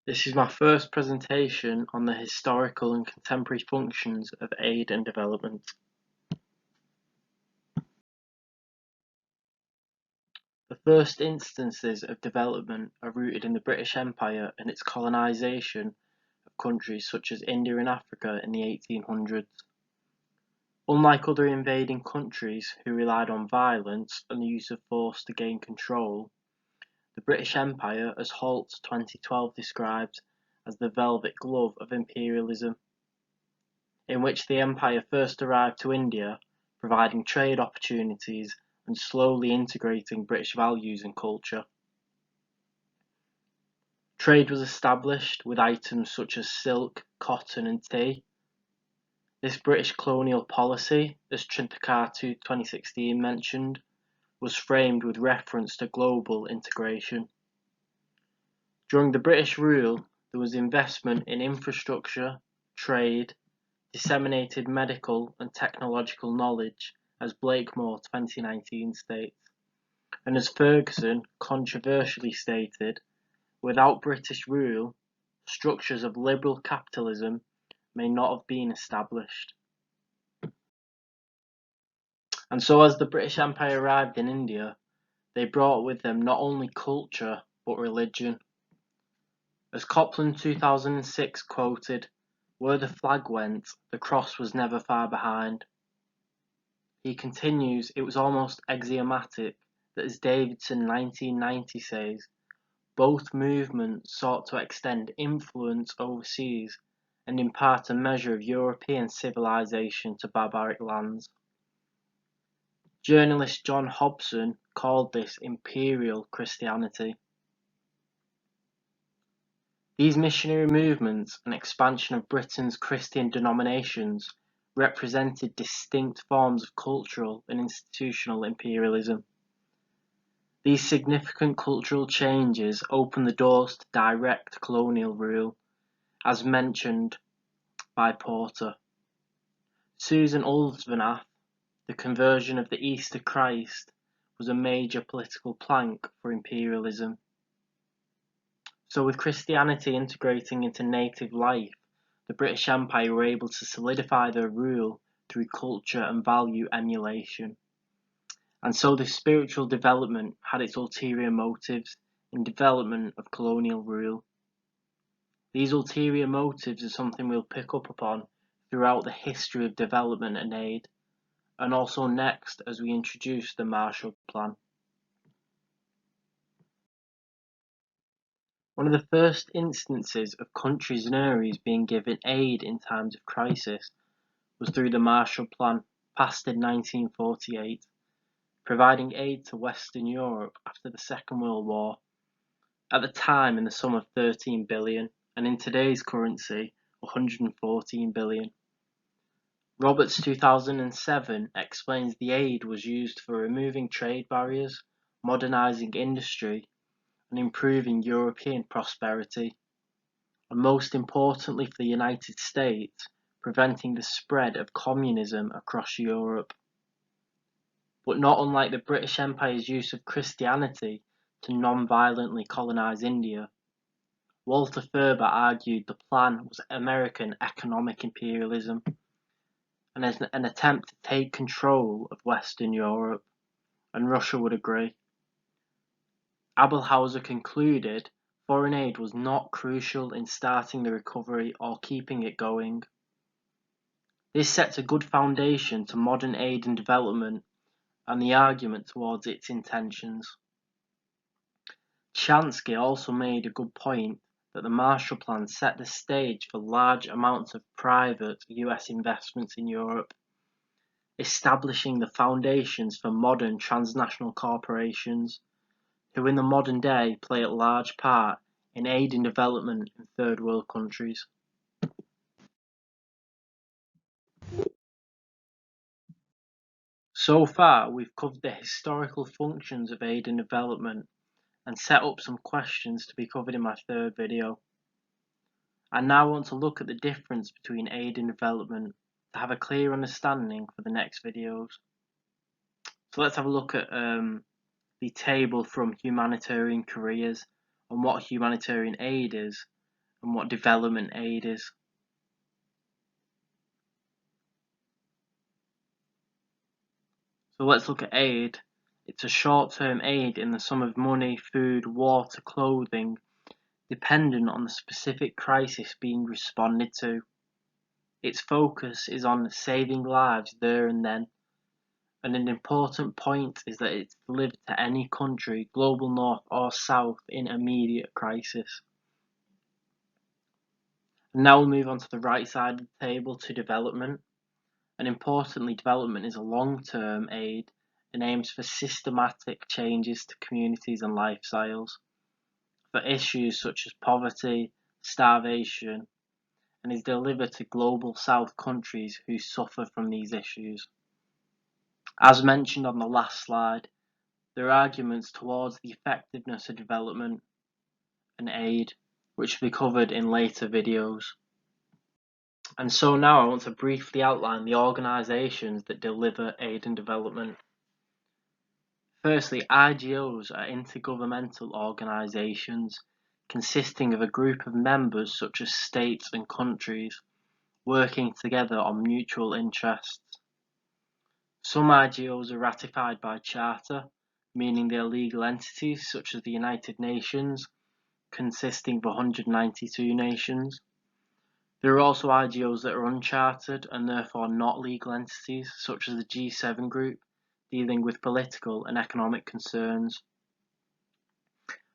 This is my first presentation on the historical and contemporary functions of aid and development. The first instances of development are rooted in the British Empire and its colonisation of countries such as India and Africa in the 1800s. Unlike other invading countries who relied on violence and the use of force to gain control, the British Empire, as Holt 2012 described as the velvet glove of imperialism, in which the empire first arrived to India, providing trade opportunities and slowly integrating British values and culture. Trade was established with items such as silk, cotton and tea. This British colonial policy, as Chintakar 2016 mentioned, was framed with reference to global integration. During the British rule, there was investment in infrastructure, trade, disseminated medical and technological knowledge, as Blakemore 2019 states, and as Ferguson controversially stated, without British rule, structures of liberal capitalism may not have been established. And so as the British Empire arrived in India, they brought with them not only culture, but religion. As Copland 2006 quoted, "Where the flag went, the cross was never far behind." He continues, it was almost axiomatic that, as Davidson 1990 says, both movements sought to extend influence overseas and impart a measure of European civilization to barbaric lands. Journalist John Hobson called this imperial Christianity. These missionary movements and expansion of Britain's Christian denominations represented distinct forms of cultural and institutional imperialism. These significant cultural changes opened the doors to direct colonial rule, as mentioned by Porter. Susan Ulsvanath, the conversion of the East to Christ, was a major political plank for imperialism. So with Christianity integrating into native life, the British Empire were able to solidify their rule through culture and value emulation. And so this spiritual development had its ulterior motives in development of colonial rule. These ulterior motives are something we'll pick up upon throughout the history of development and aid, and also next as we introduce the Marshall Plan. One of the first instances of countries and areas being given aid in times of crisis was through the Marshall Plan, passed in 1948, providing aid to Western Europe after the Second World War, at the time in the sum of 13 billion, and in today's currency, 114 billion. Roberts 2007 explains the aid was used for removing trade barriers, modernising industry, and improving European prosperity, and most importantly for the United States, preventing the spread of communism across Europe. But not unlike the British Empire's use of Christianity to non-violently colonise India, Walter Ferber argued the plan was American economic imperialism and as an attempt to take control of Western Europe, and Russia would agree. Abelhauser concluded foreign aid was not crucial in starting the recovery or keeping it going. This sets a good foundation to modern aid and development and the argument towards its intentions. Chansky also made a good point that the Marshall Plan set the stage for large amounts of private US investments in Europe, establishing the foundations for modern transnational corporations, who in the modern day play a large part in aiding development in third world countries. So far, we've covered the historical functions of aid and development and set up some questions to be covered in my third video. I now want to look at the difference between aid and development to have a clear understanding for the next videos. So let's have a look at the table from Humanitarian Careers on what humanitarian aid is and what development aid is. So let's look at aid. It's a short-term aid in the sum of money, food, water, clothing, dependent on the specific crisis being responded to. Its focus is on saving lives there and then, and an important point is that it's delivered to any country, global north or south, in immediate crisis. And now we'll move on to the right side of the table to development. And importantly, development is a long-term aid and aims for systematic changes to communities and lifestyles for issues such as poverty, starvation, and is delivered to global south countries who suffer from these issues. As mentioned on the last slide, there are arguments towards the effectiveness of development and aid, which will be covered in later videos. And so now I want to briefly outline the organisations that deliver aid and development. Firstly, IGOs are intergovernmental organisations consisting of a group of members such as states and countries working together on mutual interests. Some IGOs are ratified by charter, meaning they are legal entities such as the United Nations, consisting of 192 nations. There are also IGOs that are unchartered and therefore not legal entities, such as the G7 group, dealing with political and economic concerns.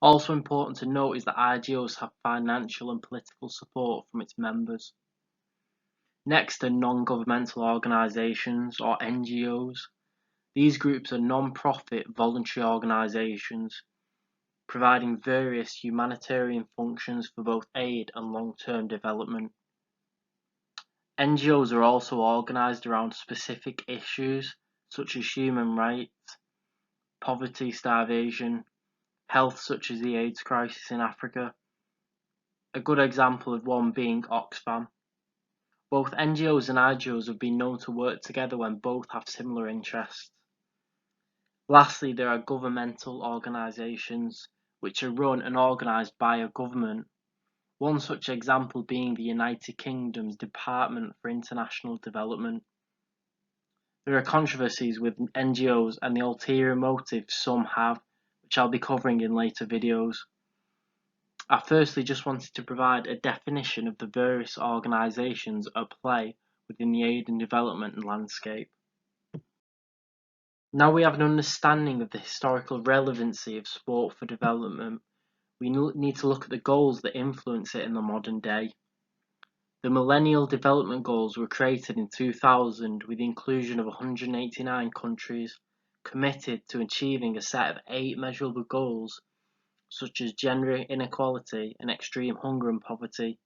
Also important to note is that IGOs have financial and political support from its members. Next are non-governmental organisations, or NGOs. These groups are non-profit voluntary organisations providing various humanitarian functions for both aid and long-term development. NGOs are also organised around specific issues such as human rights, poverty, starvation, health such as the AIDS crisis in Africa. A good example of one being Oxfam. Both NGOs and IGOs have been known to work together when both have similar interests. Lastly, there are governmental organisations which are run and organised by a government. One such example being the United Kingdom's Department for International Development. There are controversies with NGOs and the ulterior motives some have, which I'll be covering in later videos. I firstly just wanted to provide a definition of the various organisations at play within the aid and development landscape. Now we have an understanding of the historical relevancy of sport for development, we need to look at the goals that influence it in the modern day. The Millennial Development Goals were created in 2000 with the inclusion of 189 countries committed to achieving a set of 8 measurable goals such as gender inequality and extreme hunger and poverty.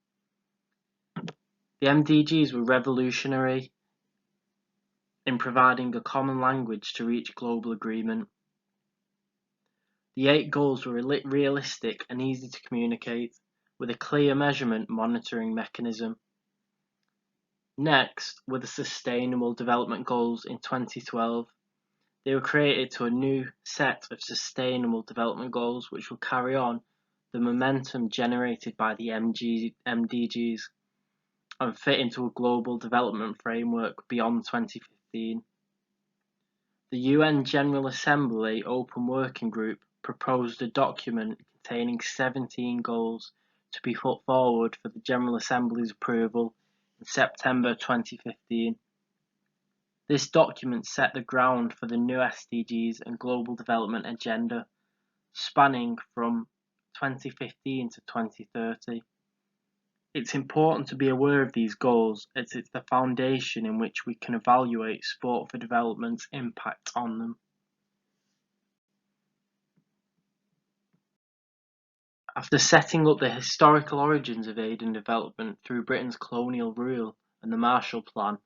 The MDGs were revolutionary in providing a common language to reach global agreement. The 8 goals were realistic and easy to communicate, with a clear measurement monitoring mechanism. Next were the Sustainable Development Goals in 2012. They were created to a new set of Sustainable Development Goals which will carry on the momentum generated by the MDGs and fit into a global development framework beyond 2015. The UN General Assembly Open Working Group proposed a document containing 17 goals to be put forward for the General Assembly's approval in September 2015. This document set the ground for the new SDGs and Global Development Agenda, spanning from 2015 to 2030. It's important to be aware of these goals as it's the foundation in which we can evaluate Sport for Development's impact on them. After setting up the historical origins of aid and development through Britain's colonial rule and the Marshall Plan,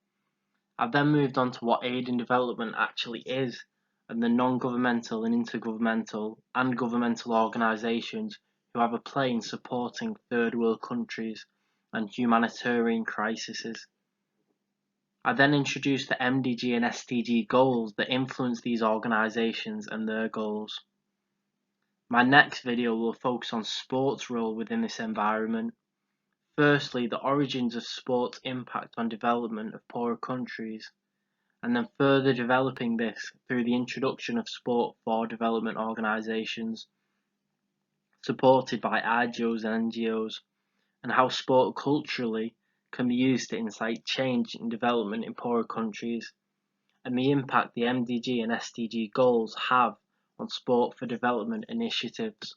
I've then moved on to what aid and development actually is and the non-governmental and intergovernmental and governmental organisations who have a play in supporting third world countries and humanitarian crises. I then introduced the MDG and SDG goals that influence these organisations and their goals. My next video will focus on sport's role within this environment, Firstly, the origins of sport's impact on development of poorer countries, and then further developing this through the introduction of sport for development organisations supported by IGOs and NGOs, and how sport culturally can be used to incite change and development in poorer countries, and the impact the MDG and SDG goals have on sport for development initiatives.